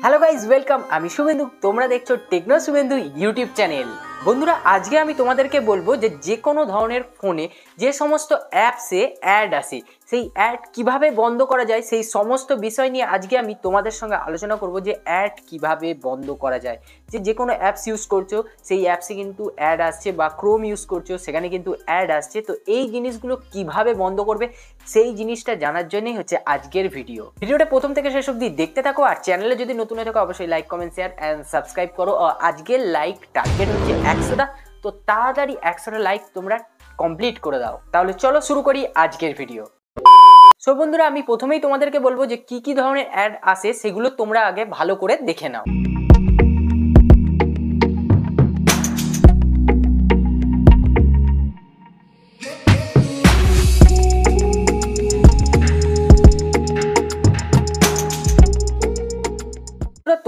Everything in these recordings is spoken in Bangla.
হ্যালো গাইজ ওয়েলকাম, আমি শুভেন্দু, তোমরা দেখছো টেকনো শুভেন্দু ইউটিউব চ্যানেল। বন্ধুরা, আজকে আমি তোমাদেরকে বলবো যে কোনো ধরনের ফোনে যে সমস্ত অ্যাপসে অ্যাড আসে সেই অ্যাড কিভাবে বন্ধ করা যায়, সেই সমস্ত বিষয় নিয়ে আজকে আমি তোমাদের সঙ্গে আলোচনা করব যে অ্যাড কিভাবে বন্ধ করা যায়। যে কোনো অ্যাপস ইউজ করছো সেই অ্যাপসে কিন্তু অ্যাড আসছে, বা ক্রোম ইউজ করছো সেখানে কিন্তু অ্যাড আসছে, তো এই জিনিসগুলো কিভাবে বন্ধ করবে সেই জিনিসটা জানার জন্যই হচ্ছে আজকের ভিডিওটা প্রথম থেকে শেষ অবধি দেখতে থাকো। আর চ্যানেলে যদি নতুন হয়ে থাকো অবশ্যই like, comment, share and subscribe করো। আজকের লাইক টার্গেট হচ্ছে 100টা, তো তাড়াতাড়ি 100টা লাইক তোমরা কমপ্লিট করে দাও। তাহলে চলো শুরু করি আজকের ভিডিও। সো বন্ধুরা, আমি প্রথমেই তোমাদেরকে বলবো যে কি ধরনের অ্যাড আসে সেগুলো তোমরা আগে ভালো করে দেখে নাও।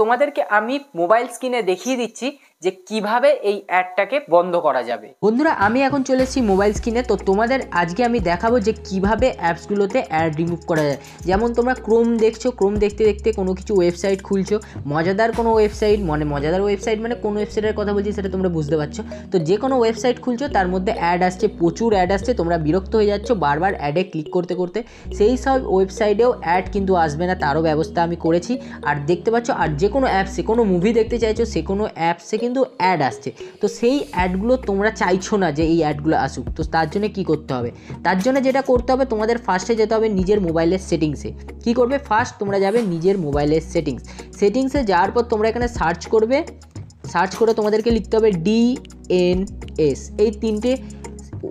তোমাদেরকে আমি মোবাইল স্ক্রিনে দেখিয়ে দিচ্ছি যে কিভাবে এই অ্যাডটাকে বন্ধ করা যাবে। বন্ধুরা, আমি এখন চলে এসেছি মোবাইল স্ক্রিনে, তো তোমাদের আজকে আমি দেখাবো যে কিভাবে অ্যাপসগুলোতে অ্যাড রিমুভ করা যায়। যেমন তোমরা ক্রোম দেখছো, ক্রোম দেখতে দেখতে কোনো কিছু ওয়েবসাইট খুলছো, মজাদার কোনো ওয়েবসাইট, মজাদার ওয়েবসাইট মানে কোন ওয়েবসাইটের কথা বলছি সেটা তোমরা বুঝতে পারছো। তো যে কোনো ওয়েবসাইট খুলছো তার মধ্যে অ্যাড আসছে, প্রচুর অ্যাড আসছে, তোমরা বিরক্ত হয়ে যাচ্ছ বারবার অ্যাডে ক্লিক করতে করতে। সেই সব ওয়েবসাইটেও অ্যাড কিন্তু আসবে না, তারও ব্যবস্থা আমি করেছি। আর দেখতে পাচ্ছ, আর যে কোনো অ্যাপসে কোনো মুভি দেখতে চাইছো সে কোনো অ্যাপসে কিন্তু অ্যাড আসছে, তো সেই অ্যাডগুলো তোমরা চাইছো না যে এই অ্যাডগুলো আসুক। তো তার জন্য কী করতে হবে, তার জন্য যেটা করতে হবে তোমাদের ফার্স্টে যেতে হবে নিজের মোবাইলের সেটিংসে। কী করবে, ফার্স্ট তোমরা যাবে নিজের মোবাইলের সেটিংসে যাওয়ার পর তোমরা এখানে সার্চ করে তোমাদেরকে লিখতে হবে DNS, এই তিনটে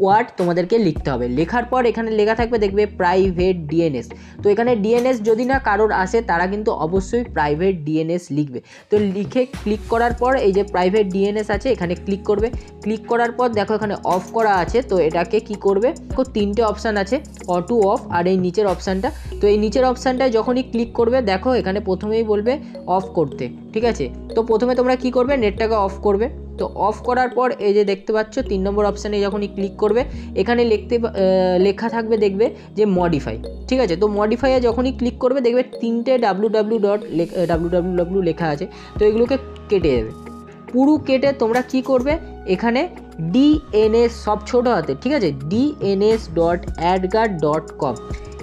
ওয়ার্ড তোমাদেরকে লিখতে হবে। লেখার পর এখানে লেখা থাকবে দেখবে প্রাইভেট ডিএনএস। তো এখানে ডিএনএস যদি না কারোর আসে তারা কিন্তু অবশ্যই প্রাইভেট ডিএনএস লিখবে। তো লিখে ক্লিক করার পর এই যে প্রাইভেট ডিএনএস আছে এখানে ক্লিক করবে। ক্লিক করার পর দেখো এখানে অফ করা আছে, তো এটাকে কি করবে, দেখো তিনটে অপশান আছে, অটো অফ আর এই নিচের অপশানটা। তো এই নিচের অপশানটায় যখনই ক্লিক করবে দেখো এখানে প্রথমেই বলবে অফ করতে, ঠিক আছে। তো প্রথমে তোমরা কি করবে, নেটটাকে অফ করবে। তো অফ করার পর এই যে দেখতে পাচ্ছ 3 নম্বর অপশানে যখনই ক্লিক করবে এখানে লেখা থাকবে দেখবে যে মডিফাই, ঠিক আছে। তো মডিফাইয়ে যখনই ক্লিক করবে দেখবে তিনটে www লেখা আছে, তো এগুলোকে কেটে দেবে। পুরো কেটে তোমরা কি করবে, এখানে DNS সব ছোটো হাতে, ঠিক আছে, dns.adguard.com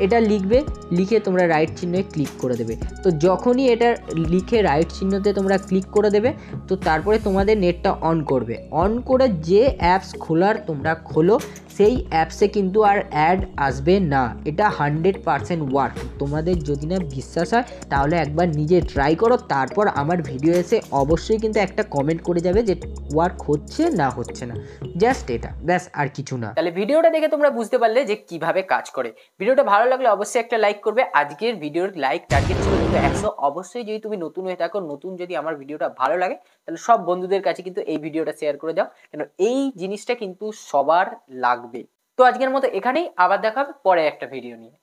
এটা লিখবে। লিখে তোমরা রাইট চিহ্নে ক্লিক করে দেবে। তো যখনই এটা লিখে রাইট চিহ্নতে তোমরা ক্লিক করে দেবে, তো তারপরে তোমাদের নেটটা অন করবে। অন করে যে অ্যাপস খোলার তোমরা খোলো সেই অ্যাপসে কিন্তু আর অ্যাড আসবে না। এটা 100% ওয়ার্ক। তোমাদের যদি না বিশ্বাস হয় তাহলে একবার নিজে ট্রাই করো, তারপর আমার ভিডিও এসে অবশ্যই কিন্তু একটা কমেন্ট করে যাবে যে ওয়ার্ক হচ্ছে না হচ্ছে না। জাস্ট এটা, ব্যাস, আর কিছু না। তাহলে ভিডিওটা দেখে তোমরা বুঝতে পারলে যে কিভাবে কাজ করে। ভিডিওটা ভালো লাগলে অবশ্যই একটা লাইক করবে। আজকের ভিডিওর লাইক টার্গেট ছিল কিন্তু 100। অবশ্যই যদি তুমি নতুন হয়ে থাকো, যদি আমার ভিডিওটা ভালো লাগে তাহলে সব বন্ধুদের কাছে কিন্তু এই ভিডিওটা শেয়ার করে দাও, কেন এই জিনিসটা কিন্তু সবার লাগবে। তো আজকের মতো এখানেই, আবার দেখা হবে পরে একটা ভিডিও নিয়ে।